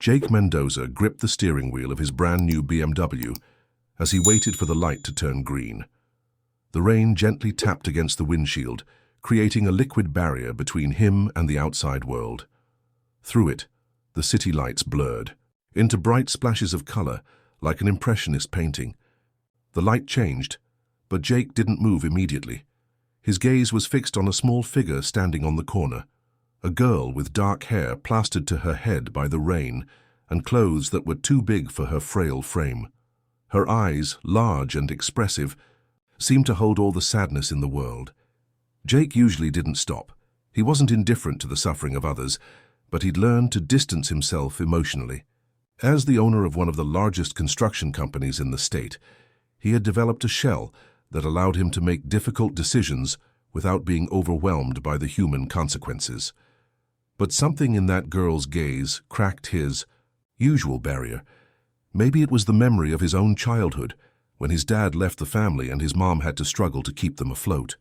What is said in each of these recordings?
Jake Mendoza gripped the steering wheel of his brand-new BMW as he waited for the light to turn green. The rain gently tapped against the windshield, creating a liquid barrier between him and the outside world. Through it, the city lights blurred into bright splashes of color, like an impressionist painting. The light changed, but Jake didn't move immediately. His gaze was fixed on a small figure standing on the corner, a girl with dark hair plastered to her head by the rain and clothes that were too big for her frail frame. Her eyes, large and expressive, seemed to hold all the sadness in the world. Jake usually didn't stop. He wasn't indifferent to the suffering of others, but he'd learned to distance himself emotionally. As the owner of one of the largest construction companies in the state, he had developed a shell that allowed him to make difficult decisions without being overwhelmed by the human consequences. But something in that girl's gaze cracked his usual barrier. Maybe it was the memory of his own childhood, when his dad left the family and his mom had to struggle to keep them afloat.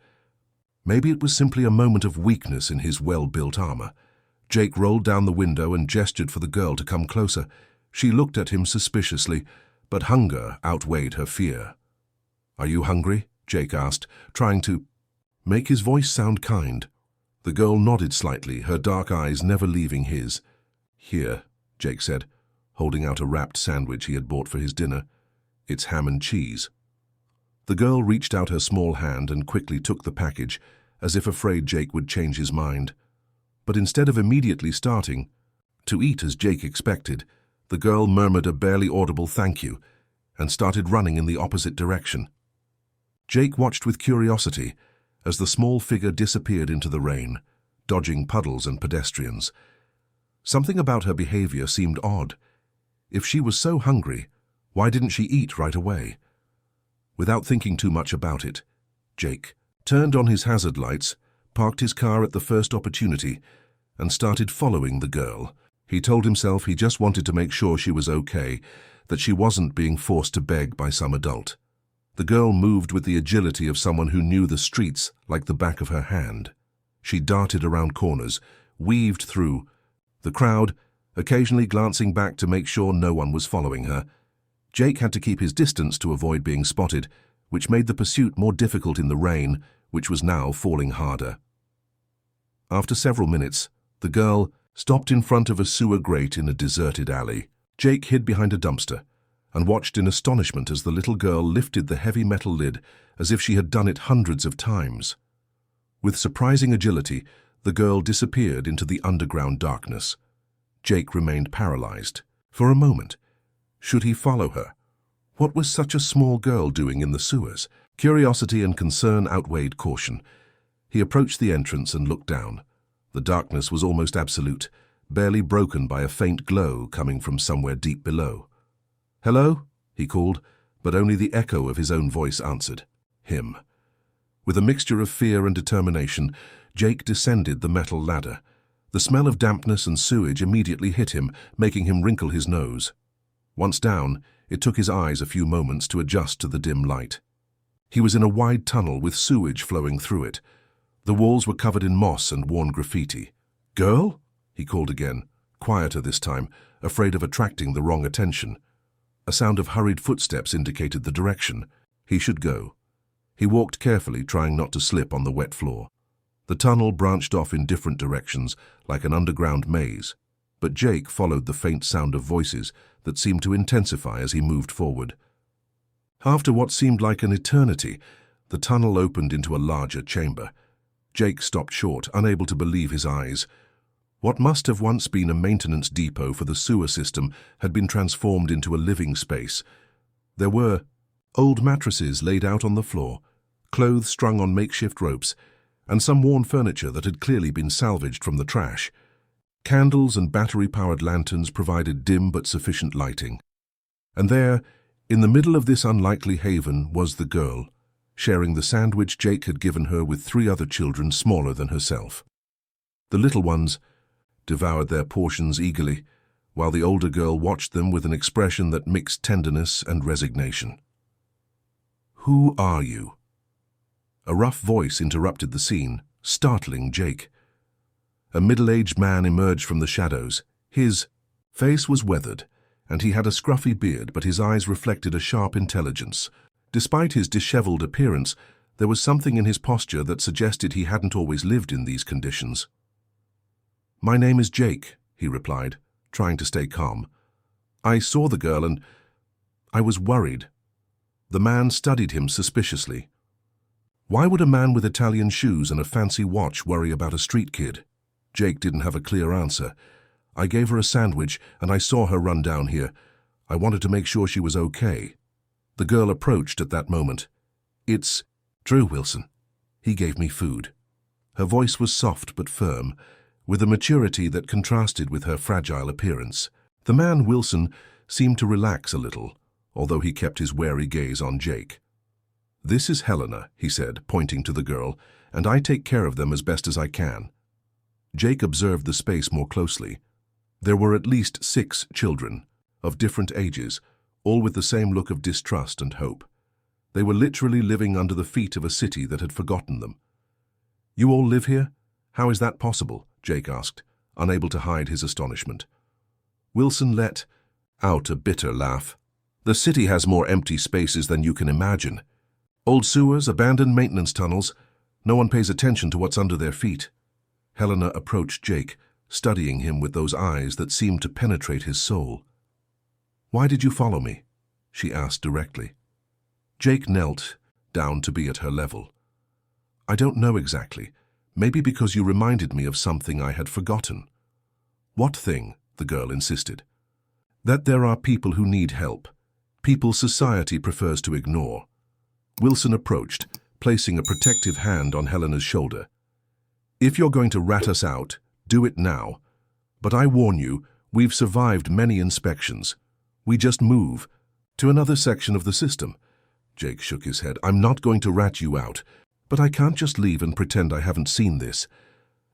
Maybe it was simply a moment of weakness in his well-built armor. Jake rolled down the window and gestured for the girl to come closer. She looked at him suspiciously, but hunger outweighed her fear. "Are you hungry?" Jake asked, trying to make his voice sound kind. The girl nodded slightly, her dark eyes never leaving his. "Here," Jake said, holding out a wrapped sandwich he had bought for his dinner. "It's ham and cheese." The girl reached out her small hand and quickly took the package, as if afraid Jake would change his mind. But instead of immediately starting to eat as Jake expected, the girl murmured a barely audible thank you and started running in the opposite direction. Jake watched with curiosity as the small figure disappeared into the rain, dodging puddles and pedestrians. Something about her behavior seemed odd. If she was so hungry, why didn't she eat right away? Without thinking too much about it, Jake turned on his hazard lights, parked his car at the first opportunity, and started following the girl. He told himself he just wanted to make sure she was okay, that she wasn't being forced to beg by some adult. The girl moved with the agility of someone who knew the streets like the back of her hand. She darted around corners, weaved through the crowd, occasionally glancing back to make sure no one was following her. Jake had to keep his distance to avoid being spotted, which made the pursuit more difficult in the rain, which was now falling harder. After several minutes, the girl stopped in front of a sewer grate in a deserted alley. Jake hid behind a dumpster and watched in astonishment as the little girl lifted the heavy metal lid as if she had done it hundreds of times. With surprising agility, the girl disappeared into the underground darkness. Jake remained paralyzed. For a moment, should he follow her? What was such a small girl doing in the sewers? Curiosity and concern outweighed caution. He approached the entrance and looked down. The darkness was almost absolute, barely broken by a faint glow coming from somewhere deep below. "Hello?" he called, but only the echo of his own voice answered him. With a mixture of fear and determination, Jake descended the metal ladder. The smell of dampness and sewage immediately hit him, making him wrinkle his nose. Once down, it took his eyes a few moments to adjust to the dim light. He was in a wide tunnel with sewage flowing through it. The walls were covered in moss and worn graffiti. "Girl?" he called again, quieter this time, afraid of attracting the wrong attention. A sound of hurried footsteps indicated the direction. He should go. He walked carefully, trying not to slip on the wet floor. The tunnel branched off in different directions, like an underground maze, but Jake followed the faint sound of voices that seemed to intensify as he moved forward. After what seemed like an eternity, the tunnel opened into a larger chamber. Jake stopped short, unable to believe his eyes. What must have once been a maintenance depot for the sewer system had been transformed into a living space. There were old mattresses laid out on the floor, clothes strung on makeshift ropes, and some worn furniture that had clearly been salvaged from the trash. Candles and battery-powered lanterns provided dim but sufficient lighting. And there, in the middle of this unlikely haven, was the girl, sharing the sandwich Jake had given her with 3 other children smaller than herself. The little ones devoured their portions eagerly, while the older girl watched them with an expression that mixed tenderness and resignation. "Who are you?" A rough voice interrupted the scene, startling Jake. A middle-aged man emerged from the shadows, his face was weathered, and he had a scruffy beard, but his eyes reflected a sharp intelligence. Despite his disheveled appearance, there was something in his posture that suggested he hadn't always lived in these conditions. "My name is Jake," he replied, trying to stay calm. "I saw the girl and I was worried." The man studied him suspiciously. Why would a man with Italian shoes and a fancy watch worry about a street kid? Jake didn't have a clear answer. "I gave her a sandwich and I saw her run down here. I wanted to make sure she was okay." The girl approached at that moment. "It's true, Wilson. He gave me food." Her voice was soft but firm, with a maturity that contrasted with her fragile appearance. The man, Wilson, seemed to relax a little, although he kept his wary gaze on Jake. "This is Helena," he said, pointing to the girl, "and I take care of them as best as I can." Jake observed the space more closely. There were at least 6 children, of different ages, all with the same look of distrust and hope. They were literally living under the feet of a city that had forgotten them. "You all live here? How is that possible?" Jake asked, unable to hide his astonishment. Wilson let out a bitter laugh. "The city has more empty spaces than you can imagine. Old sewers, abandoned maintenance tunnels. No one pays attention to what's under their feet." Helena approached Jake, studying him with those eyes that seemed to penetrate his soul. "Why did you follow me?" she asked directly. Jake knelt down to be at her level. "I don't know exactly. Maybe because you reminded me of something I had forgotten." "What thing?" the girl insisted. "That there are people who need help. People society prefers to ignore." Wilson approached, placing a protective hand on Helena's shoulder. "If you're going to rat us out, do it now. But I warn you, we've survived many inspections. We just move to another section of the system." Jake shook his head. "I'm not going to rat you out, but I can't just leave and pretend I haven't seen this."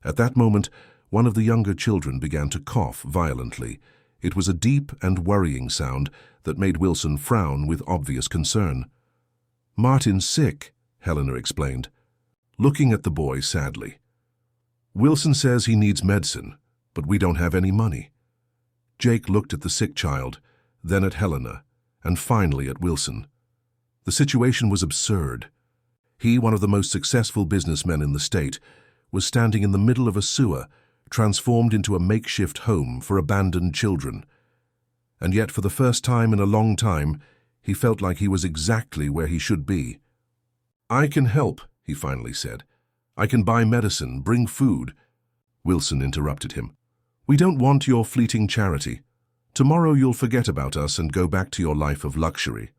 At that moment, one of the younger children began to cough violently. It was a deep and worrying sound that made Wilson frown with obvious concern. "Martin's sick," Helena explained, looking at the boy sadly. "Wilson says he needs medicine, but we don't have any money." Jake looked at the sick child, then at Helena, and finally at Wilson. The situation was absurd. He, one of the most successful businessmen in the state, was standing in the middle of a sewer, transformed into a makeshift home for abandoned children. And yet, for the first time in a long time, he felt like he was exactly where he should be. "I can help," he finally said. "I can buy medicine, bring food." Wilson interrupted him. "We don't want your fleeting charity. Tomorrow you'll forget about us and go back to your life of luxury."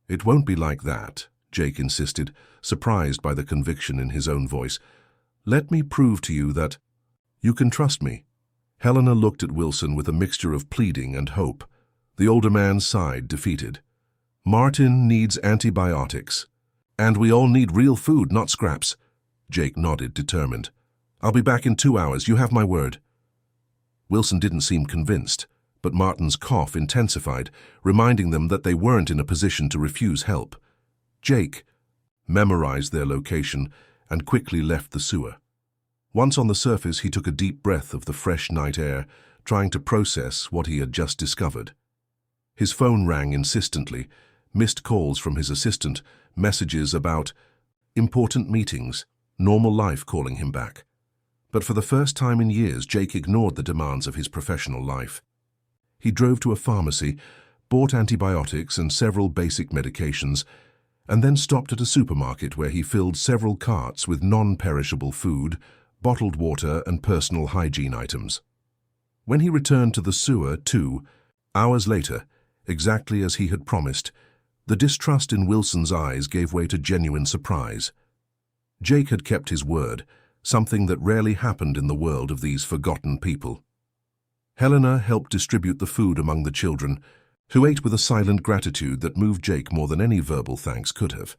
"It won't be like that," Jake insisted, surprised by the conviction in his own voice. "Let me prove to you that you can trust me." Helena looked at Wilson with a mixture of pleading and hope. The older man sighed, defeated. "Martin needs antibiotics. And we all need real food, not scraps." Jake nodded, determined. "I'll be back in 2 hours, you have my word." Wilson didn't seem convinced, but Martin's cough intensified, reminding them that they weren't in a position to refuse help. Jake memorized their location and quickly left the sewer. Once on the surface, he took a deep breath of the fresh night air, trying to process what he had just discovered. His phone rang insistently, missed calls from his assistant, messages about important meetings, normal life calling him back. But for the first time in years, Jake ignored the demands of his professional life. He drove to a pharmacy, bought antibiotics and several basic medications, and then stopped at a supermarket where he filled several carts with non-perishable food, bottled water and personal hygiene items. When he returned to the sewer, 2 hours later, exactly as he had promised, the distrust in Wilson's eyes gave way to genuine surprise. Jake had kept his word, something that rarely happened in the world of these forgotten people. Helena helped distribute the food among the children, who ate with a silent gratitude that moved Jake more than any verbal thanks could have.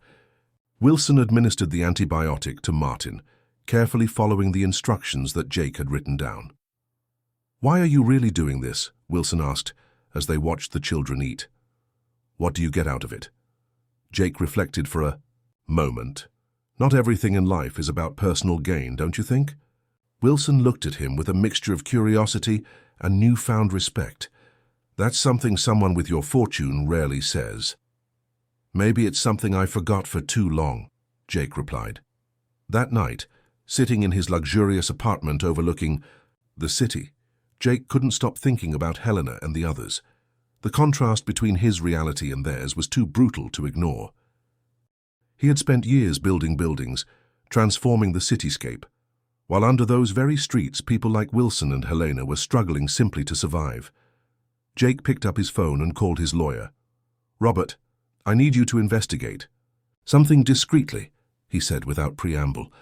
Wilson administered the antibiotic to Martin, carefully following the instructions that Jake had written down. "Why are you really doing this?" Wilson asked, as they watched the children eat. "What do you get out of it?" Jake reflected for a moment. "Not everything in life is about personal gain, don't you think?" Wilson looked at him with a mixture of curiosity and newfound respect. That's something someone with your fortune rarely says. Maybe it's something I forgot for too long, Jake replied. That night, sitting in his luxurious apartment overlooking the city, Jake couldn't stop thinking about Helena and the others. The contrast between his reality and theirs was too brutal to ignore. He had spent years building buildings, transforming the cityscape, while under those very streets people like Wilson and Helena were struggling simply to survive. Jake picked up his phone and called his lawyer. "Robert, I need you to investigate. Something discreetly," he said without preamble.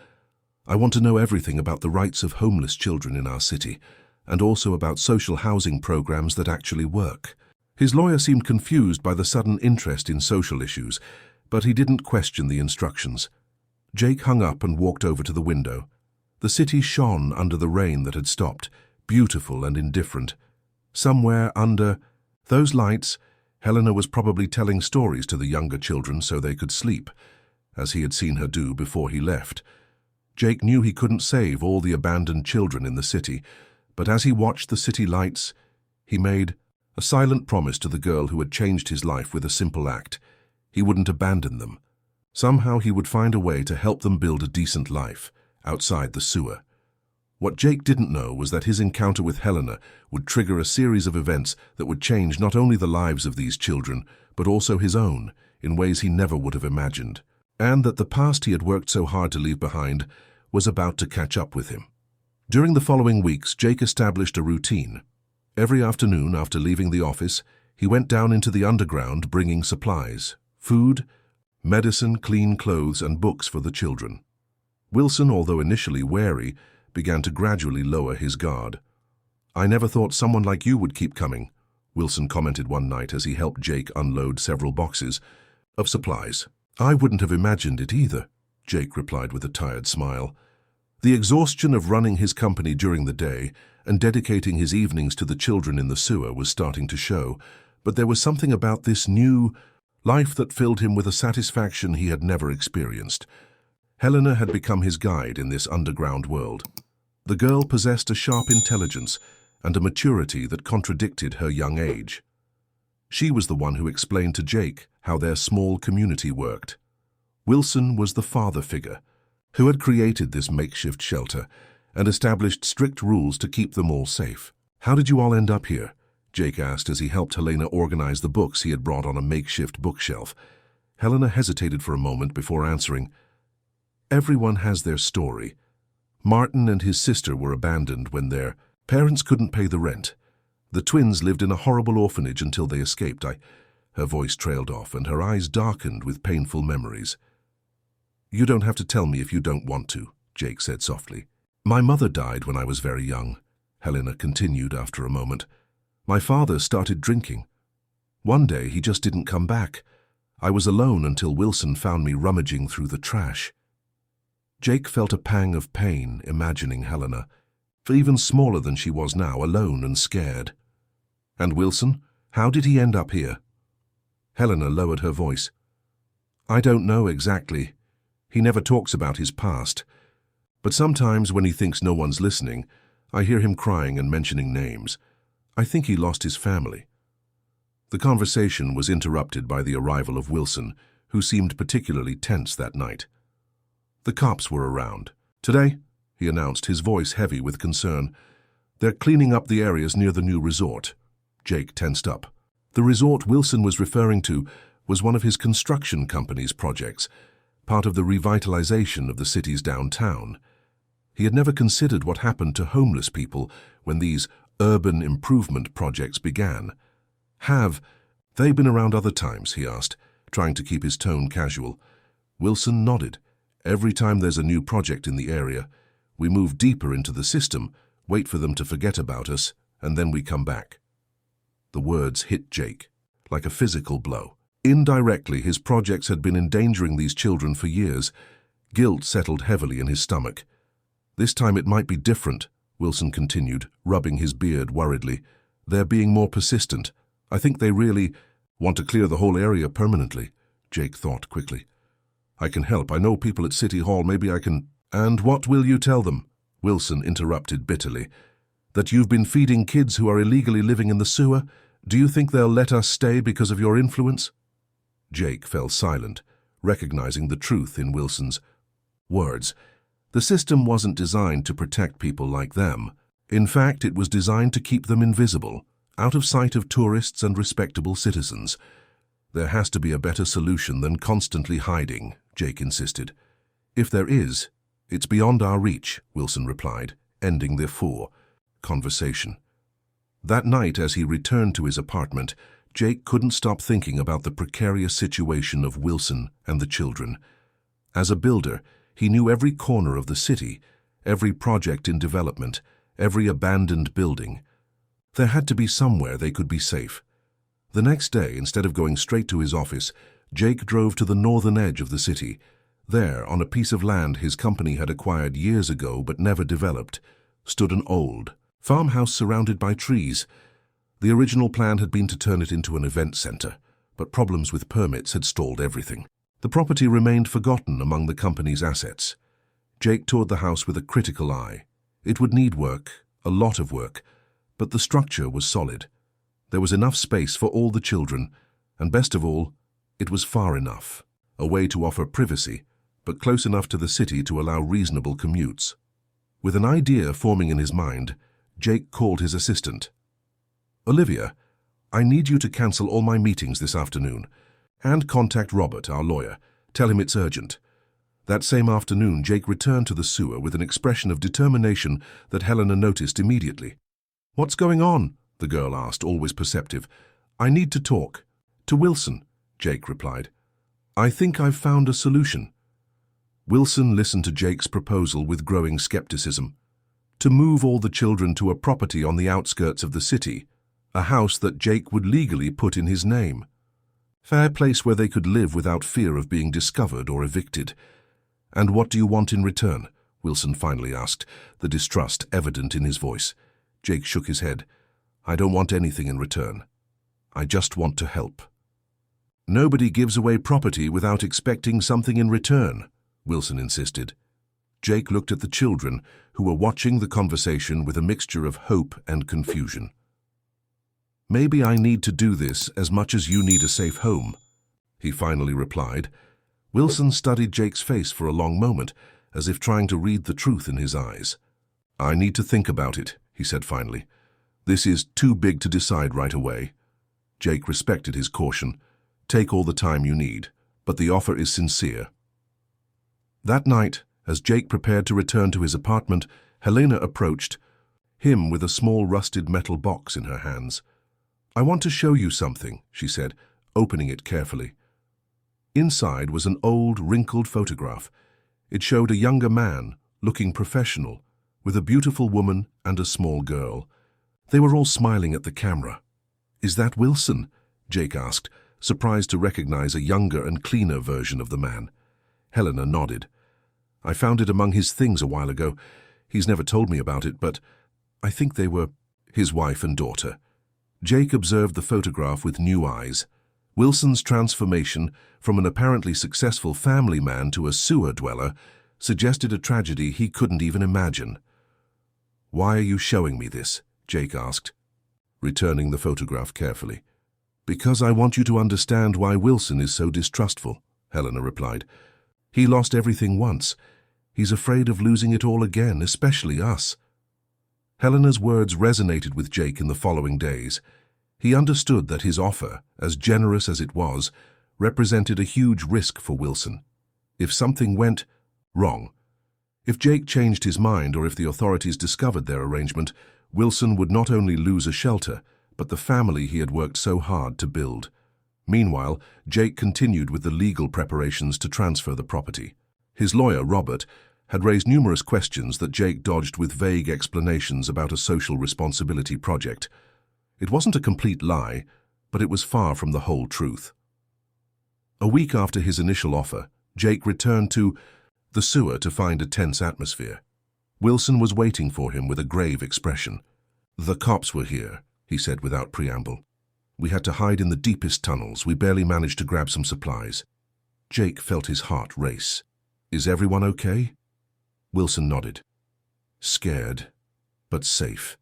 "I want to know everything about the rights of homeless children in our city, and also about social housing programs that actually work." His lawyer seemed confused by the sudden interest in social issues, but he didn't question the instructions. Jake hung up and walked over to the window. The city shone under the rain that had stopped, beautiful and indifferent. Somewhere under those lights, Helena was probably telling stories to the younger children so they could sleep, as he had seen her do before he left. Jake knew he couldn't save all the abandoned children in the city, but as he watched the city lights, he made a silent promise to the girl who had changed his life with a simple act. He wouldn't abandon them. Somehow he would find a way to help them build a decent life outside the sewer. What Jake didn't know was that his encounter with Helena would trigger a series of events that would change not only the lives of these children, but also his own, in ways he never would have imagined, and that the past he had worked so hard to leave behind was about to catch up with him. During the following weeks, Jake established a routine. Every afternoon after leaving the office, he went down into the underground bringing supplies, food, medicine, clean clothes, and books for the children. Wilson, although initially wary, began to gradually lower his guard. "I never thought someone like you would keep coming," Wilson commented one night as he helped Jake unload several boxes of supplies. "I wouldn't have imagined it either," Jake replied with a tired smile. The exhaustion of running his company during the day and dedicating his evenings to the children in the sewer was starting to show, but there was something about this new life that filled him with a satisfaction he had never experienced. Helena had become his guide in this underground world. The girl possessed a sharp intelligence and a maturity that contradicted her young age. She was the one who explained to Jake how their small community worked. Wilson was the father figure who had created this makeshift shelter and established strict rules to keep them all safe. "How did you all end up here?" Jake asked as he helped Helena organize the books he had brought on a makeshift bookshelf. Helena hesitated for a moment before answering. "Everyone has their story. Martin and his sister were abandoned when their parents couldn't pay the rent. The twins lived in a horrible orphanage until they escaped." Her voice trailed off and her eyes darkened with painful memories. "You don't have to tell me if you don't want to," Jake said softly. "My mother died when I was very young," Helena continued after a moment. "My father started drinking. One day he just didn't come back. I was alone until Wilson found me rummaging through the trash." Jake felt a pang of pain imagining Helena, for even smaller than she was now, alone and scared. "And Wilson, how did he end up here?" Helena lowered her voice. "I don't know exactly. He never talks about his past. But sometimes when he thinks no one's listening, I hear him crying and mentioning names. I think he lost his family." The conversation was interrupted by the arrival of Wilson, who seemed particularly tense that night. The cops were around. "Today," he announced, his voice heavy with concern, "they're cleaning up the areas near the new resort." Jake tensed up. The resort Wilson was referring to was one of his construction company's projects, part of the revitalization of the city's downtown. He had never considered what happened to homeless people when these urban improvement projects began. "Have they been around other times?" he asked, trying to keep his tone casual. Wilson nodded. "Every time there's a new project in the area, we move deeper into the system, wait for them to forget about us, and then we come back." The words hit Jake like a physical blow. Indirectly, his projects had been endangering these children for years. Guilt settled heavily in his stomach. "This time it might be different," Wilson continued, rubbing his beard worriedly. "They're being more persistent. I think they really want to clear the whole area permanently," Jake thought quickly. "I can help. I know people at City Hall. Maybe I can—" "And what will you tell them?" Wilson interrupted bitterly. That you've been feeding kids who are illegally living in the sewer? Do you think they'll let us stay because of your influence?" Jake fell silent, recognizing the truth in Wilson's words. The system wasn't designed to protect people like them. In fact, it was designed to keep them invisible, out of sight of tourists and respectable citizens. "There has to be a better solution than constantly hiding," Jake insisted. "If there is, it's beyond our reach," Wilson replied, ending their conversation. That night, as he returned to his apartment, Jake couldn't stop thinking about the precarious situation of Wilson and the children. As a builder, he knew every corner of the city, every project in development, every abandoned building. There had to be somewhere they could be safe. The next day, instead of going straight to his office, Jake drove to the northern edge of the city. There, on a piece of land his company had acquired years ago but never developed, stood an old farmhouse surrounded by trees. The original plan had been to turn it into an event center, but problems with permits had stalled everything. The property remained forgotten among the company's assets. Jake toured the house with a critical eye. It would need work, a lot of work, but the structure was solid. There was enough space for all the children, and best of all, it was far enough, a way to offer privacy, but close enough to the city to allow reasonable commutes. With an idea forming in his mind, Jake called his assistant. "Olivia, I need you to cancel all my meetings this afternoon, and contact Robert, our lawyer. Tell him it's urgent." That same afternoon, Jake returned to the sewer with an expression of determination that Helena noticed immediately. "What's going on?" the girl asked, always perceptive. "I need to talk." "To Wilson," Jake replied. "I think I've found a solution." Wilson listened to Jake's proposal with growing skepticism. To move all the children to a property on the outskirts of the city, a house that Jake would legally put in his name. Fair place where they could live without fear of being discovered or evicted. "And what do you want in return?" Wilson finally asked, the distrust evident in his voice. Jake shook his head. "I don't want anything in return. I just want to help." "Nobody gives away property without expecting something in return," Wilson insisted. Jake looked at the children, who were watching the conversation with a mixture of hope and confusion. "Maybe I need to do this as much as you need a safe home," he finally replied. Wilson studied Jake's face for a long moment, as if trying to read the truth in his eyes. "I need to think about it," he said finally. "This is too big to decide right away." Jake respected his caution. "Take all the time you need, but the offer is sincere." That night, as Jake prepared to return to his apartment, Helena approached him with a small rusted metal box in her hands. "I want to show you something," she said, opening it carefully. Inside was an old, wrinkled photograph. It showed a younger man, looking professional, with a beautiful woman and a small girl. They were all smiling at the camera. "Is that Wilson?" Jake asked, surprised to recognize a younger and cleaner version of the man. Helena nodded. "I found it among his things a while ago. He's never told me about it, but I think they were his wife and daughter." Jake observed the photograph with new eyes. Wilson's transformation from an apparently successful family man to a sewer dweller suggested a tragedy he couldn't even imagine. "Why are you showing me this?" Jake asked, returning the photograph carefully. "Because I want you to understand why Wilson is so distrustful," Helena replied. "He lost everything once. He's afraid of losing it all again, especially us." Helena's words resonated with Jake in the following days. He understood that his offer, as generous as it was, represented a huge risk for Wilson. If something went wrong, if Jake changed his mind or if the authorities discovered their arrangement, Wilson would not only lose a shelter, but the family he had worked so hard to build. Meanwhile, Jake continued with the legal preparations to transfer the property. His lawyer, Robert, had raised numerous questions that Jake dodged with vague explanations about a social responsibility project. It wasn't a complete lie, but it was far from the whole truth. A week after his initial offer, Jake returned to the sewer to find a tense atmosphere. Wilson was waiting for him with a grave expression. "The cops were here," he said without preamble. "We had to hide in the deepest tunnels. We barely managed to grab some supplies." Jake felt his heart race. "Is everyone okay?" Wilson nodded. "Scared, but safe."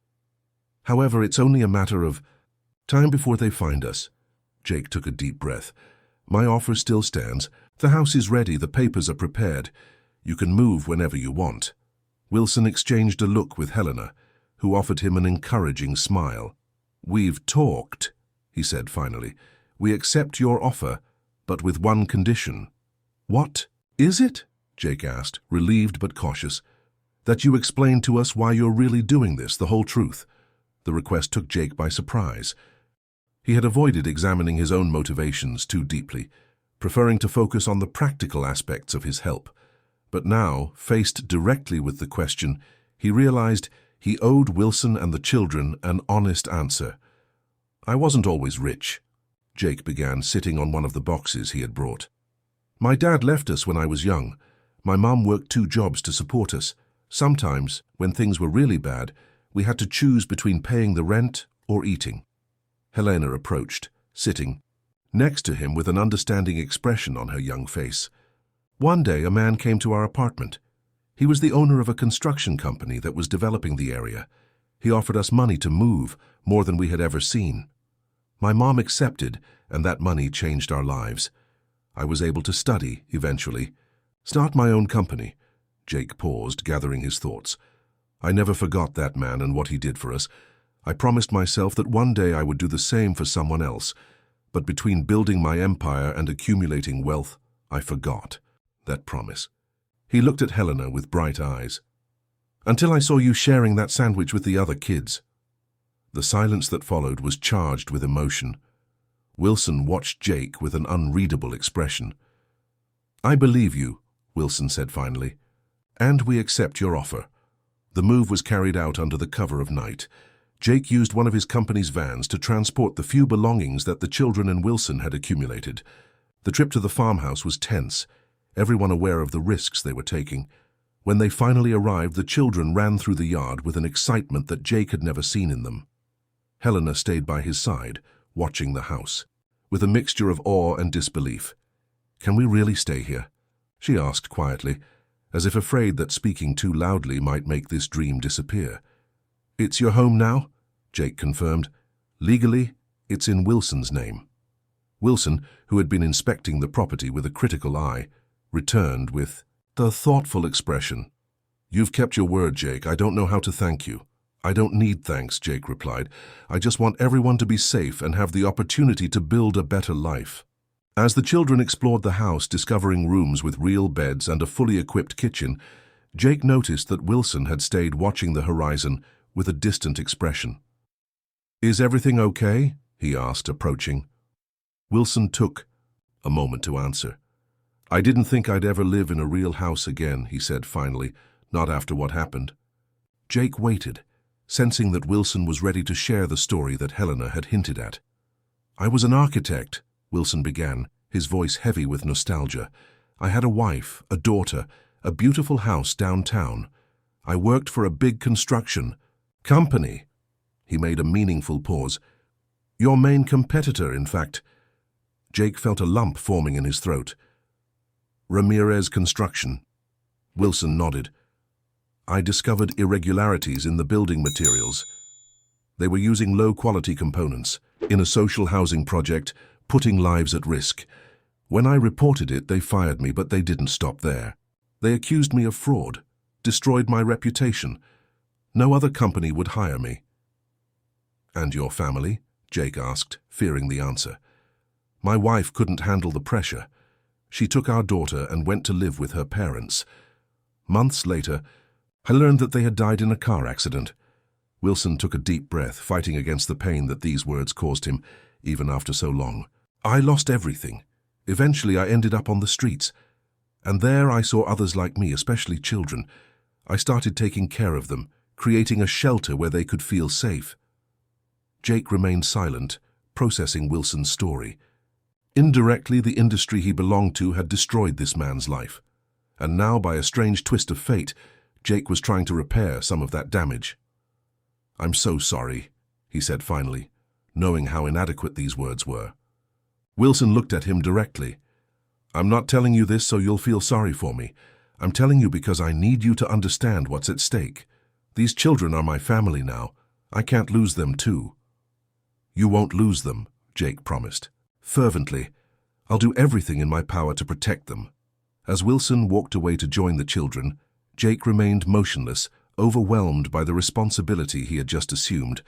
However, it's only a matter of time before they find us." Jake took a deep breath. "My offer still stands. The house is ready, the papers are prepared. You can move whenever you want." Wilson exchanged a look with Helena, who offered him an encouraging smile. "We've talked," he said finally. "We accept your offer, but with one condition." "What is it?" Jake asked, relieved but cautious. "That you explain to us why you're really doing this, the whole truth." The request took Jake by surprise. He had avoided examining his own motivations too deeply, preferring to focus on the practical aspects of his help. But now, faced directly with the question, he realized he owed Wilson and the children an honest answer. "I wasn't always rich," Jake began, sitting on one of the boxes he had brought. "My dad left us when I was young. My mum worked 2 jobs to support us. Sometimes, when things were really bad, we had to choose between paying the rent or eating." Helena approached, sitting next to him with an understanding expression on her young face. "One day, a man came to our apartment. He was the owner of a construction company that was developing the area. He offered us money to move, more than we had ever seen. My mom accepted, and that money changed our lives. I was able to study, eventually. Start my own company." Jake paused, gathering his thoughts. "I never forgot that man and what he did for us. I promised myself that one day I would do the same for someone else. But between building my empire and accumulating wealth, I forgot that promise." He looked at Helena with bright eyes. "Until I saw you sharing that sandwich with the other kids." The silence that followed was charged with emotion. Wilson watched Jake with an unreadable expression. "I believe you," Wilson said finally, "and we accept your offer." The move was carried out under the cover of night. Jake used one of his company's vans to transport the few belongings that the children and Wilson had accumulated. The trip to the farmhouse was tense, everyone aware of the risks they were taking. When they finally arrived, the children ran through the yard with an excitement that Jake had never seen in them. Helena stayed by his side, watching the house, with a mixture of awe and disbelief. "Can we really stay here?" she asked quietly, as if afraid that speaking too loudly might make this dream disappear. "It's your home now?" Jake confirmed. "Legally, it's in Wilson's name." Wilson, who had been inspecting the property with a critical eye, returned with the thoughtful expression. "You've kept your word, Jake. I don't know how to thank you." "I don't need thanks," Jake replied. "I just want everyone to be safe and have the opportunity to build a better life." As the children explored the house, discovering rooms with real beds and a fully equipped kitchen, Jake noticed that Wilson had stayed watching the horizon with a distant expression. "Is everything okay?" he asked, approaching. Wilson took a moment to answer. "I didn't think I'd ever live in a real house again," he said finally, "not after what happened." Jake waited, sensing that Wilson was ready to share the story that Helena had hinted at. "I was an architect," Wilson began, his voice heavy with nostalgia. "I had a wife, a daughter, a beautiful house downtown. I worked for a big construction company." He made a meaningful pause. "Your main competitor, in fact." Jake felt a lump forming in his throat. "Ramirez Construction." Wilson nodded. "I discovered irregularities in the building materials. They were using low-quality components in a social housing project, putting lives at risk. When I reported it, they fired me, but they didn't stop there. They accused me of fraud, destroyed my reputation. No other company would hire me." "And your family?" Jake asked, fearing the answer. "My wife couldn't handle the pressure. She took our daughter and went to live with her parents. Months later, I learned that they had died in a car accident." Wilson took a deep breath, fighting against the pain that these words caused him, even after so long. "I lost everything. Eventually, I ended up on the streets. And there I saw others like me, especially children. I started taking care of them, creating a shelter where they could feel safe." Jake remained silent, processing Wilson's story. Indirectly, the industry he belonged to had destroyed this man's life. And now, by a strange twist of fate, Jake was trying to repair some of that damage. "I'm so sorry," he said finally, knowing how inadequate these words were. Wilson looked at him directly. "I'm not telling you this so you'll feel sorry for me. I'm telling you because I need you to understand what's at stake. These children are my family now. I can't lose them too. You won't lose them, Jake promised. Fervently, I'll do everything in my power to protect them. As Wilson walked away to join the children, Jake remained motionless, overwhelmed by the responsibility he had just assumed.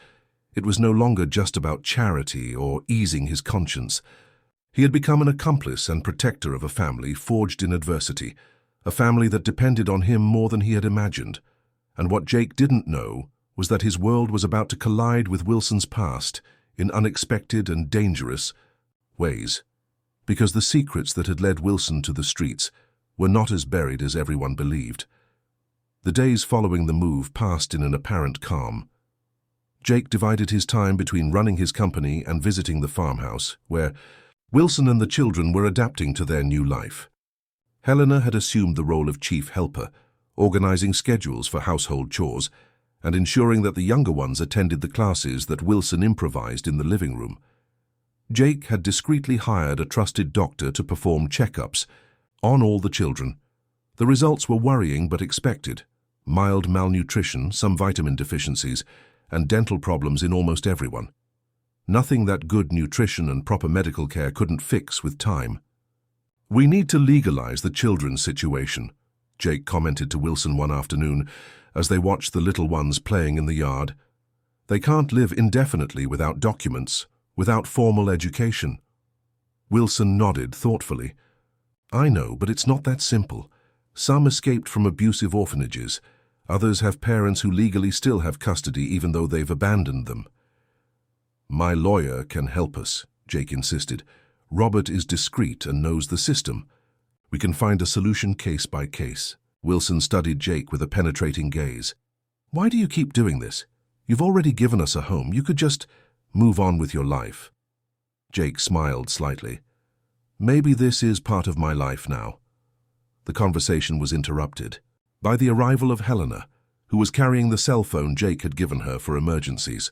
It was no longer just about charity or easing his conscience. He had become an accomplice and protector of a family forged in adversity, a family that depended on him more than he had imagined. And what Jake didn't know was that his world was about to collide with Wilson's past in unexpected and dangerous ways, because the secrets that had led Wilson to the streets were not as buried as everyone believed. The days following the move passed in an apparent calm. Jake divided his time between running his company and visiting the farmhouse, where Wilson and the children were adapting to their new life. Helena had assumed the role of chief helper, organizing schedules for household chores and ensuring that the younger ones attended the classes that Wilson improvised in the living room. Jake had discreetly hired a trusted doctor to perform checkups on all the children. The results were worrying but expected: mild malnutrition, some vitamin deficiencies, and dental problems in almost everyone. Nothing that good nutrition and proper medical care couldn't fix with time. "We need to legalize the children's situation," Jake commented to Wilson one afternoon as they watched the little ones playing in the yard. "They can't live indefinitely without documents, without formal education." Wilson nodded thoughtfully. "I know, but it's not that simple. Some escaped from abusive orphanages. Others have parents who legally still have custody even though they've abandoned them." "My lawyer can help us," Jake insisted. "Robert is discreet and knows the system. We can find a solution case by case." Wilson studied Jake with a penetrating gaze. "Why do you keep doing this? You've already given us a home. You could just move on with your life." Jake smiled slightly. "Maybe this is part of my life now." The conversation was interrupted by the arrival of Helena, who was carrying the cell phone Jake had given her for emergencies.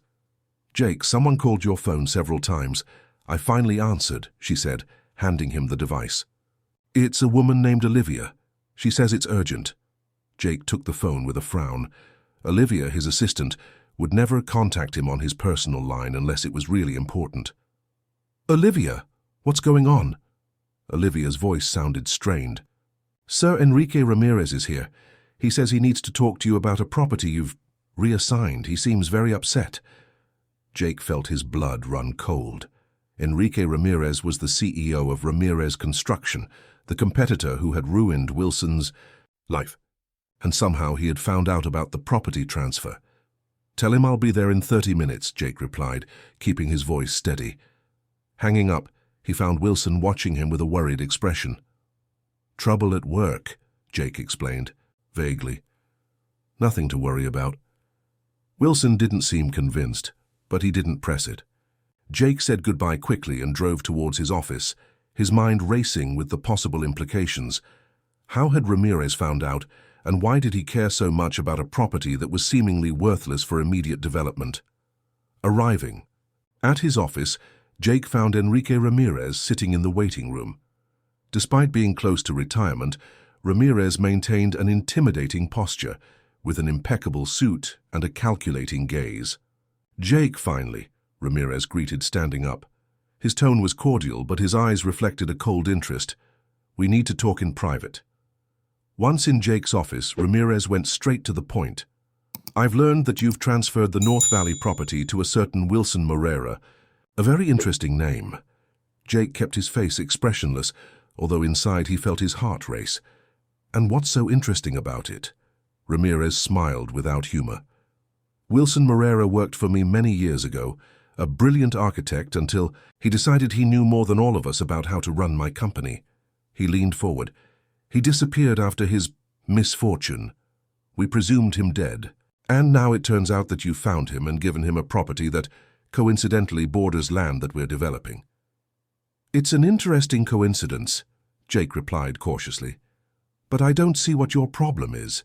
"Jake, someone called your phone several times. I finally answered," she said, handing him the device. "It's a woman named Olivia. She says it's urgent." Jake took the phone with a frown. Olivia, his assistant, would never contact him on his personal line unless it was really important. "Olivia, what's going on?" Olivia's voice sounded strained. "Sir Enrique Ramirez is here. He says he needs to talk to you about a property you've reassigned. He seems very upset." Jake felt his blood run cold. Enrique Ramirez was the CEO of Ramirez Construction, the competitor who had ruined Wilson's life. And somehow he had found out about the property transfer. "Tell him I'll be there in 30 minutes, Jake replied, keeping his voice steady. Hanging up, he found Wilson watching him with a worried expression. "Trouble at work," Jake explained, vaguely. "Nothing to worry about." Wilson didn't seem convinced, but he didn't press it. Jake said goodbye quickly and drove towards his office, his mind racing with the possible implications. How had Ramirez found out, and why did he care so much about a property that was seemingly worthless for immediate development? Arriving at his office, Jake found Enrique Ramirez sitting in the waiting room. Despite being close to retirement, Ramirez maintained an intimidating posture, with an impeccable suit and a calculating gaze. "Jake, finally," Ramirez greeted, standing up. His tone was cordial, but his eyes reflected a cold interest. "We need to talk in private." Once in Jake's office, Ramirez went straight to the point. "I've learned that you've transferred the North Valley property to a certain Wilson Moreira. A very interesting name." Jake kept his face expressionless, although inside he felt his heart race. "And what's so interesting about it?" Ramirez smiled without humor. "Wilson Moreira worked for me many years ago, a brilliant architect until he decided he knew more than all of us about how to run my company." He leaned forward. "He disappeared after his misfortune. We presumed him dead. And now it turns out that you found him and given him a property that coincidentally borders land that we're developing." "It's an interesting coincidence," Jake replied cautiously. "But I don't see what your problem is.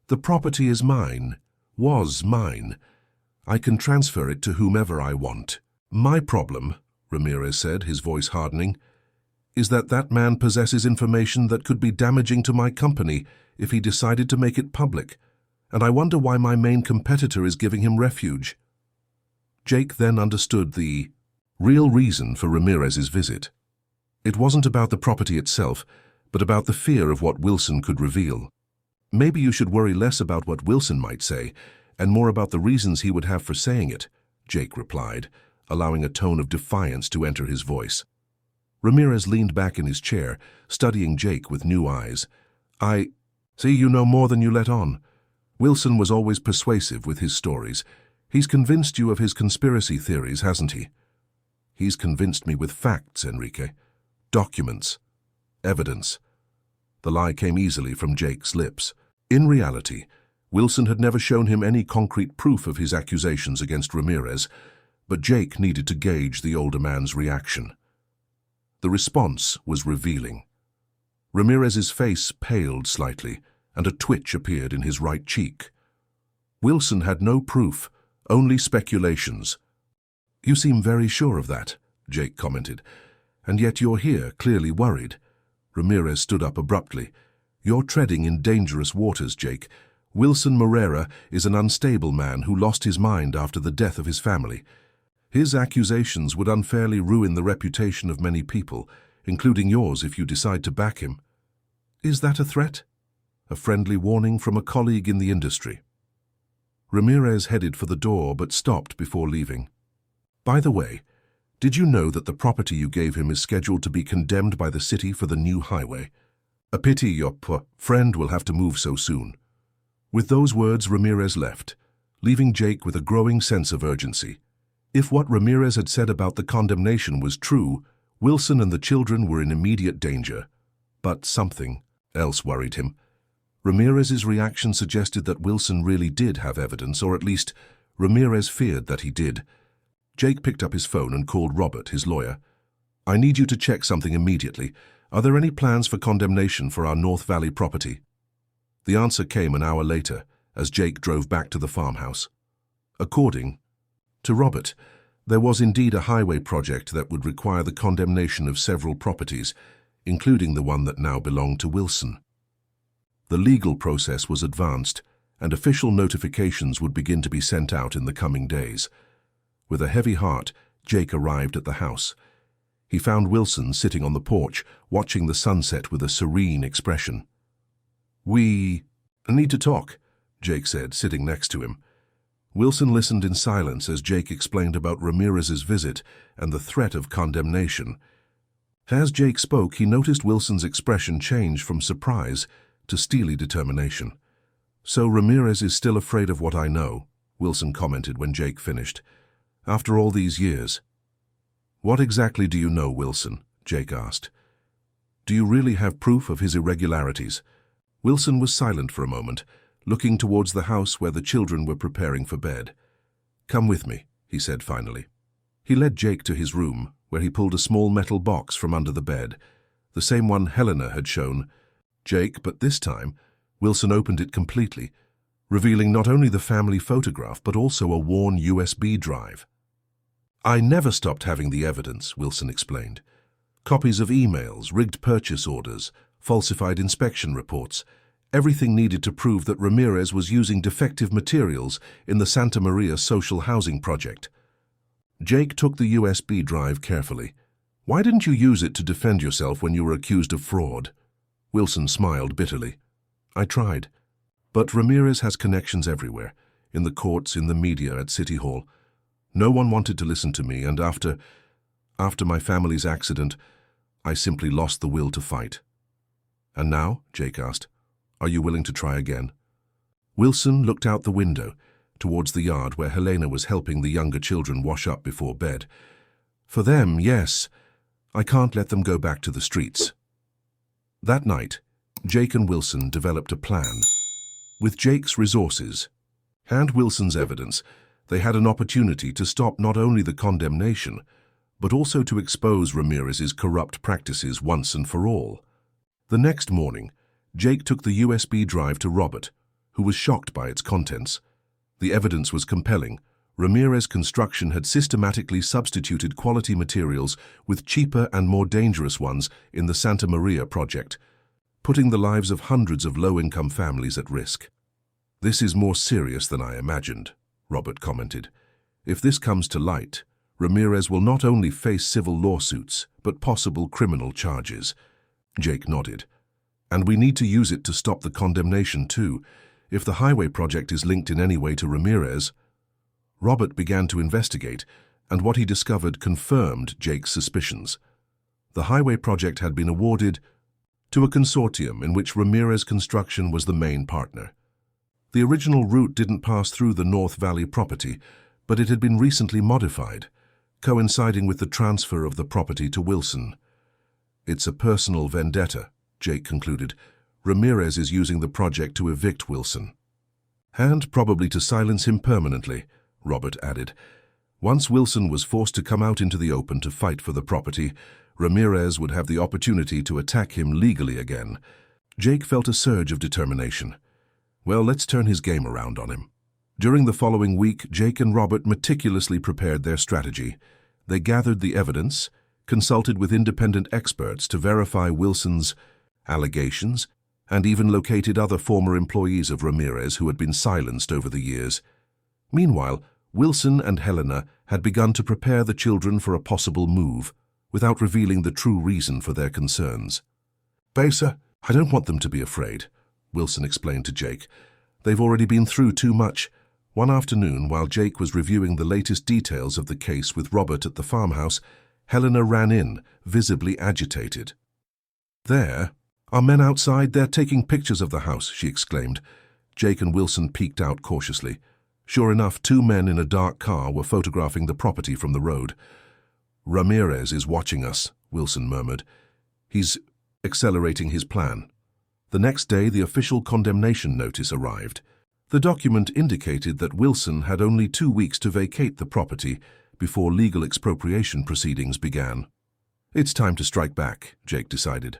The property is mine, was mine. I can transfer it to whomever I want." "My problem," Ramirez said, his voice hardening, "is that that man possesses information that could be damaging to my company if he decided to make it public, and I wonder why my main competitor is giving him refuge." Jake then understood the real reason for Ramirez's visit. It wasn't about the property itself, but about the fear of what Wilson could reveal. Maybe you should worry less about what Wilson might say, and more about the reasons he would have for saying it, Jake replied, allowing a tone of defiance to enter his voice. Ramirez leaned back in his chair, studying Jake with new eyes. I see you know more than you let on. Wilson was always persuasive with his stories. He's convinced you of his conspiracy theories, hasn't he? He's convinced me with facts, Enrique. Documents. Evidence. The lie came easily from Jake's lips. In reality, Wilson had never shown him any concrete proof of his accusations against Ramirez, but Jake needed to gauge the older man's reaction. The response was revealing. Ramirez's face paled slightly, and a twitch appeared in his right cheek. Wilson had no proof, only speculations. You seem very sure of that, Jake commented, and yet you're here, clearly worried. Ramirez stood up abruptly. You're treading in dangerous waters, Jake. Wilson Moreira is an unstable man who lost his mind after the death of his family. His accusations would unfairly ruin the reputation of many people, including yours if you decide to back him. Is that a threat? A friendly warning from a colleague in the industry. Ramirez headed for the door but stopped before leaving. By the way, did you know that the property you gave him is scheduled to be condemned by the city for the new highway? A pity your friend will have to move so soon. With those words, Ramirez left, leaving Jake with a growing sense of urgency. If what Ramirez had said about the condemnation was true, Wilson and the children were in immediate danger. But something else worried him. Ramirez's reaction suggested that Wilson really did have evidence, or at least Ramirez feared that he did. Jake picked up his phone and called Robert, his lawyer. I need you to check something immediately. Are there any plans for condemnation for our North Valley property? The answer came an hour later, as Jake drove back to the farmhouse. According to Robert, there was indeed a highway project that would require the condemnation of several properties, including the one that now belonged to Wilson. The legal process was advanced, and official notifications would begin to be sent out in the coming days. With a heavy heart, Jake arrived at the house. He found Wilson sitting on the porch, watching the sunset with a serene expression. We need to talk, Jake said, sitting next to him. Wilson listened in silence as Jake explained about Ramirez's visit and the threat of condemnation. As Jake spoke, he noticed Wilson's expression change from surprise to steely determination. So Ramirez is still afraid of what I know, Wilson commented when Jake finished. After all these years. What exactly do you know, Wilson? Jake asked. Do you really have proof of his irregularities? Wilson was silent for a moment, looking towards the house where the children were preparing for bed. Come with me, he said finally. He led Jake to his room, where he pulled a small metal box from under the bed, the same one Helena had shown Jake, but this time, Wilson opened it completely, revealing not only the family photograph but also a worn USB drive. I never stopped having the evidence, Wilson explained. Copies of emails, rigged purchase orders, falsified inspection reports, everything needed to prove that Ramirez was using defective materials in the Santa Maria social housing project. Jake took the USB drive carefully. Why didn't you use it to defend yourself when you were accused of fraud? Wilson smiled bitterly. I tried. But Ramirez has connections everywhere, in the courts, in the media, at City Hall. No one wanted to listen to me, and after my family's accident, I simply lost the will to fight. And now, Jake asked, are you willing to try again? Wilson looked out the window, towards the yard where Helena was helping the younger children wash up before bed. For them, yes. I can't let them go back to the streets. That night, Jake and Wilson developed a plan. With Jake's resources and Wilson's evidence, they had an opportunity to stop not only the condemnation, but also to expose Ramirez's corrupt practices once and for all. The next morning, Jake took the USB drive to Robert, who was shocked by its contents. The evidence was compelling. Ramirez Construction had systematically substituted quality materials with cheaper and more dangerous ones in the Santa Maria project, putting the lives of hundreds of low-income families at risk. This is more serious than I imagined, Robert commented. If this comes to light, Ramirez will not only face civil lawsuits, but possible criminal charges. Jake nodded. And we need to use it to stop the condemnation too. If the highway project is linked in any way to Ramirez. Robert began to investigate, and what he discovered confirmed Jake's suspicions. The highway project had been awarded to a consortium in which Ramirez Construction was the main partner. The original route didn't pass through the North Valley property, but it had been recently modified, coinciding with the transfer of the property to Wilson. It's a personal vendetta, Jake concluded. Ramirez is using the project to evict Wilson. And probably to silence him permanently, Robert added. Once Wilson was forced to come out into the open to fight for the property, Ramirez would have the opportunity to attack him legally again. Jake felt a surge of determination. Well, let's turn his game around on him. During the following week, Jake and Robert meticulously prepared their strategy. They gathered the evidence, consulted with independent experts to verify Wilson's allegations, and even located other former employees of Ramirez who had been silenced over the years. Meanwhile, Wilson and Helena had begun to prepare the children for a possible move, without revealing the true reason for their concerns. "Besa, I don't want them to be afraid," Wilson explained to Jake. "They've already been through too much." One afternoon, while Jake was reviewing the latest details of the case with Robert at the farmhouse, Helena ran in, visibly agitated. "There, are men outside? They're taking pictures of the house," she exclaimed. Jake and Wilson peeked out cautiously. Sure enough, 2 men in a dark car were photographing the property from the road. "Ramirez is watching us," Wilson murmured. "He's accelerating his plan." The next day, the official condemnation notice arrived. The document indicated that Wilson had only 2 weeks to vacate the property before legal expropriation proceedings began. It's time to strike back, Jake decided.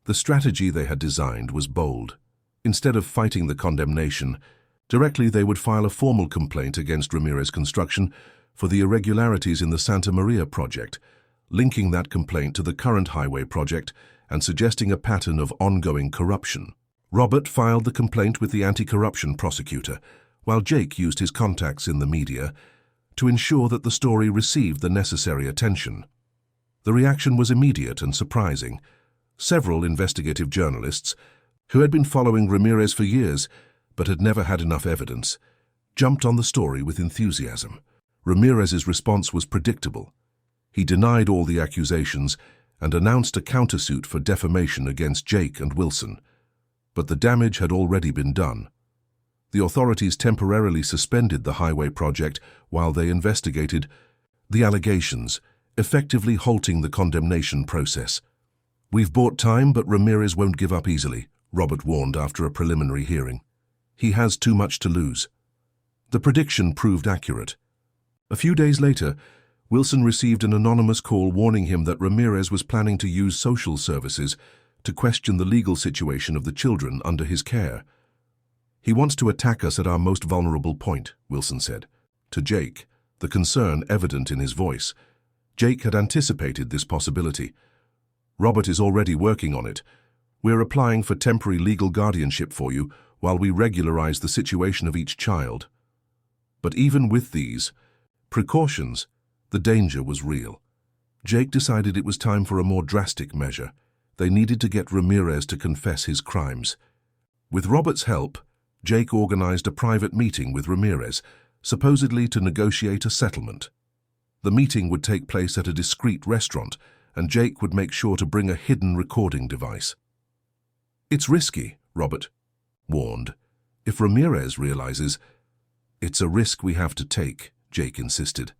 The strategy they had designed was bold. Instead of fighting the condemnation, directly they would file a formal complaint against Ramirez Construction for the irregularities in the Santa Maria project, linking that complaint to the current highway project and suggesting a pattern of ongoing corruption. Robert filed the complaint with the anti-corruption prosecutor, while Jake used his contacts in the media to ensure that the story received the necessary attention. The reaction was immediate and surprising. Several investigative journalists, who had been following Ramirez for years but had never had enough evidence, jumped on the story with enthusiasm. Ramirez's response was predictable. He denied all the accusations and announced a countersuit for defamation against Jake and Wilson. But the damage had already been done. The authorities temporarily suspended the highway project while they investigated the allegations, effectively halting the condemnation process. "We've bought time, but Ramirez won't give up easily," Robert warned after a preliminary hearing. "He has too much to lose." The prediction proved accurate. A few days later, Wilson received an anonymous call warning him that Ramirez was planning to use social services to question the legal situation of the children under his care. "He wants to attack us at our most vulnerable point," Wilson said. To Jake, the concern evident in his voice. Jake had anticipated this possibility. "Robert is already working on it. We're applying for temporary legal guardianship for you while we regularize the situation of each child." But even with these precautions, the danger was real. Jake decided it was time for a more drastic measure. They needed to get Ramirez to confess his crimes. With Robert's help, Jake organized a private meeting with Ramirez, supposedly to negotiate a settlement. The meeting would take place at a discreet restaurant, and Jake would make sure to bring a hidden recording device. "It's risky," Robert warned. "If Ramirez realizes..." "It's a risk we have to take," Jake insisted.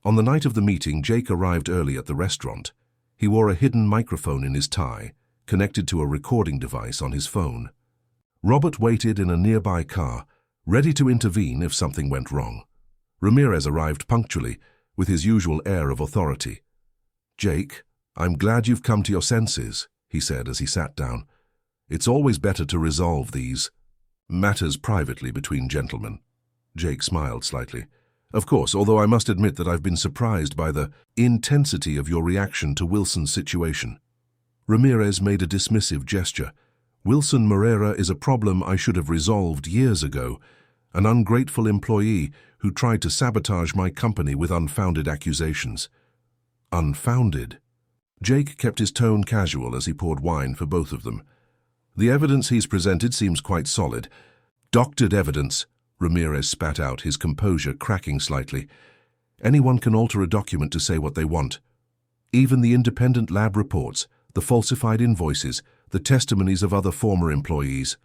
On the night of the meeting, Jake arrived early at the restaurant. He wore a hidden microphone in his tie, connected to a recording device on his phone. Robert waited in a nearby car, ready to intervene if something went wrong. Ramirez arrived punctually, with his usual air of authority. "Jake, I'm glad you've come to your senses," he said as he sat down. "It's always better to resolve these matters privately between gentlemen." Jake smiled slightly. "Of course, although I must admit that I've been surprised by the intensity of your reaction to Wilson's situation." Ramirez made a dismissive gesture. "Wilson Moreira is a problem I should have resolved years ago. an ungrateful employee who tried to sabotage my company with unfounded accusations. Unfounded? Jake kept his tone casual as he poured wine for both of them. The evidence he's presented seems quite solid. Doctored evidence, Ramirez spat out, his composure cracking slightly. Anyone can alter a document to say what they want. Even the independent lab reports, the falsified invoices, the testimonies of other former employees.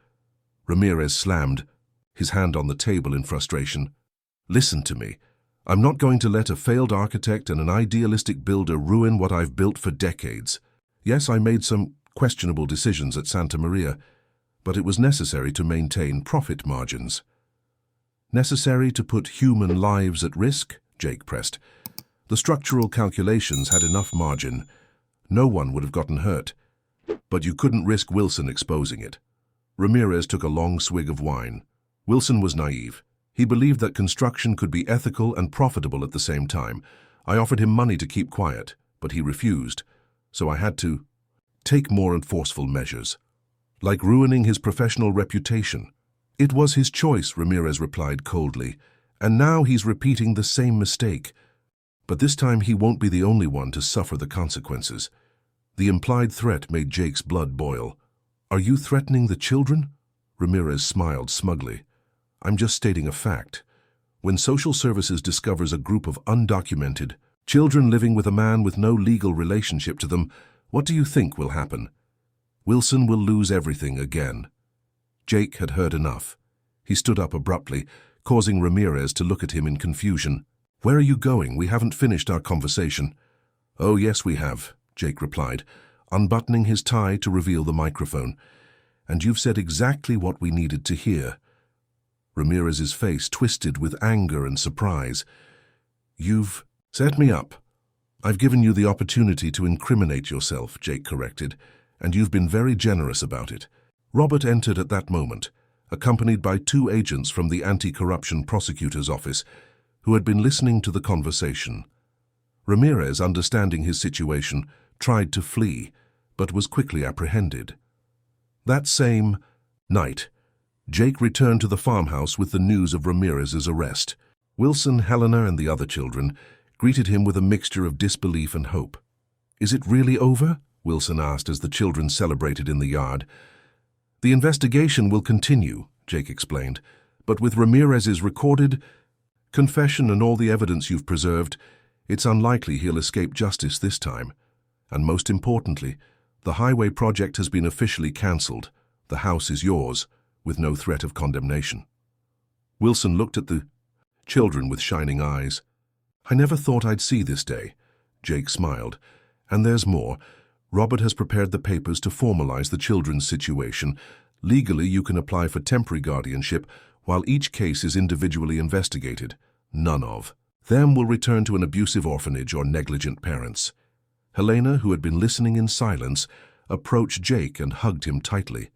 Ramirez slammed, his hand on the table in frustration. Listen to me. I'm not going to let a failed architect and an idealistic builder ruin what I've built for decades. Yes, I made some questionable decisions at Santa Maria, but it was necessary to maintain profit margins. Necessary to put human lives at risk? Jake pressed. The structural calculations had enough margin. No one would have gotten hurt. But you couldn't risk Wilson exposing it. Ramirez took a long swig of wine. Wilson was naive. He believed that construction could be ethical and profitable at the same time. I offered him money to keep quiet, but he refused. So I had to take more enforceful measures. Like ruining his professional reputation. It was his choice, Ramirez replied coldly. And now he's repeating the same mistake. But this time he won't be the only one to suffer the consequences. The implied threat made Jake's blood boil. Are you threatening the children? Ramirez smiled smugly. I'm just stating a fact. When social services discovers a group of undocumented children living with a man with no legal relationship to them, what do you think will happen? Wilson will lose everything again. Jake had heard enough. He stood up abruptly, causing Ramirez to look at him in confusion. Where are you going? We haven't finished our conversation. Oh, yes, we have, Jake replied, unbuttoning his tie to reveal the microphone. And you've said exactly what we needed to hear. Ramirez's face twisted with anger and surprise. You've set me up. I've given you the opportunity to incriminate yourself, Jake corrected, and you've been very generous about it. Robert entered at that moment, accompanied by 2 agents from the anti-corruption prosecutor's office, who had been listening to the conversation. Ramirez, understanding his situation, tried to flee, but was quickly apprehended. That same night, Jake returned to the farmhouse with the news of Ramirez's arrest. Wilson, Helena, and the other children greeted him with a mixture of disbelief and hope. Is it really over? Wilson asked as the children celebrated in the yard. The investigation will continue, Jake explained, but with Ramirez's recorded confession and all the evidence you've preserved, it's unlikely he'll escape justice this time. And most importantly, the highway project has been officially cancelled. The house is yours, with no threat of condemnation. Wilson looked at the children with shining eyes. I never thought I'd see this day. Jake smiled. And there's more. Robert has prepared the papers to formalize the children's situation. Legally, you can apply for temporary guardianship, while each case is individually investigated. None of them will return to an abusive orphanage or negligent parents. Helena, who had been listening in silence, approached Jake and hugged him tightly.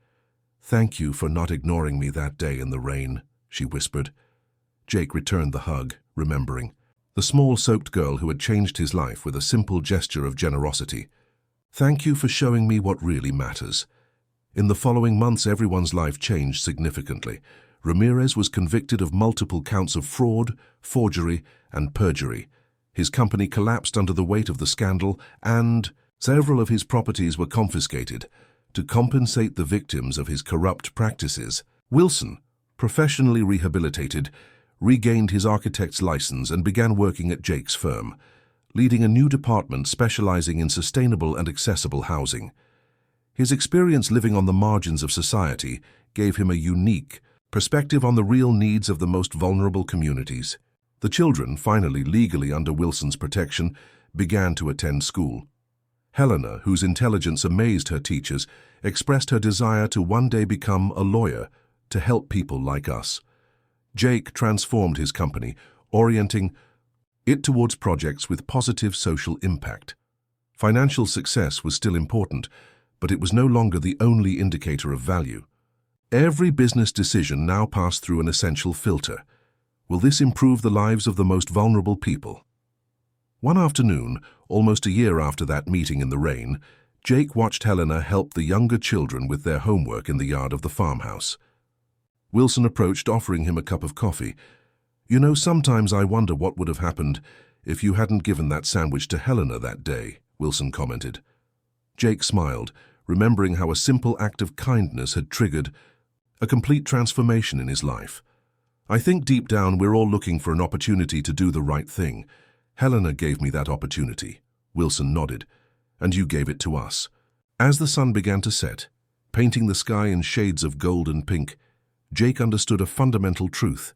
Thank you for not ignoring me that day in the rain, she whispered. Jake returned the hug, remembering the small soaked girl who had changed his life with a simple gesture of generosity. Thank you for showing me what really matters. In the following months, everyone's life changed significantly. Ramirez was convicted of multiple counts of fraud, forgery, and perjury. His company collapsed under the weight of the scandal, and several of his properties were confiscated to compensate the victims of his corrupt practices. Wilson, professionally rehabilitated, regained his architect's license and began working at Jake's firm, leading a new department specializing in sustainable and accessible housing. His experience living on the margins of society gave him a unique perspective on the real needs of the most vulnerable communities. The children, finally legally under Wilson's protection, began to attend school. Helena, whose intelligence amazed her teachers, expressed her desire to one day become a lawyer to help people like us. Jake transformed his company, orienting it towards projects with positive social impact. Financial success was still important, but it was no longer the only indicator of value. Every business decision now passed through an essential filter. Will this improve the lives of the most vulnerable people? One afternoon, almost a year after that meeting in the rain, Jake watched Helena help the younger children with their homework in the yard of the farmhouse. Wilson approached, offering him a cup of coffee. "You know, sometimes I wonder what would have happened if you hadn't given that sandwich to Helena that day," Wilson commented. Jake smiled, remembering how a simple act of kindness had triggered a complete transformation in his life. "I think deep down we're all looking for an opportunity to do the right thing. Helena gave me that opportunity," Wilson nodded, "and you gave it to us." As the sun began to set, painting the sky in shades of gold and pink, Jake understood a fundamental truth.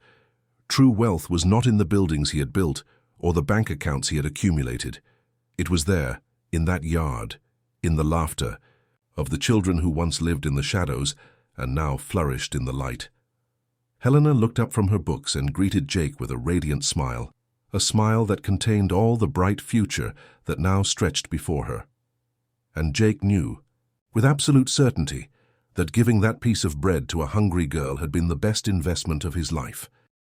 True wealth was not in the buildings he had built or the bank accounts he had accumulated. It was there, in that yard, in the laughter of the children who once lived in the shadows and now flourished in the light. Helena looked up from her books and greeted Jake with a radiant smile, a smile that contained all the bright future that now stretched before her. And Jake knew, with absolute certainty, that giving that piece of bread to a hungry girl had been the best investment of his life.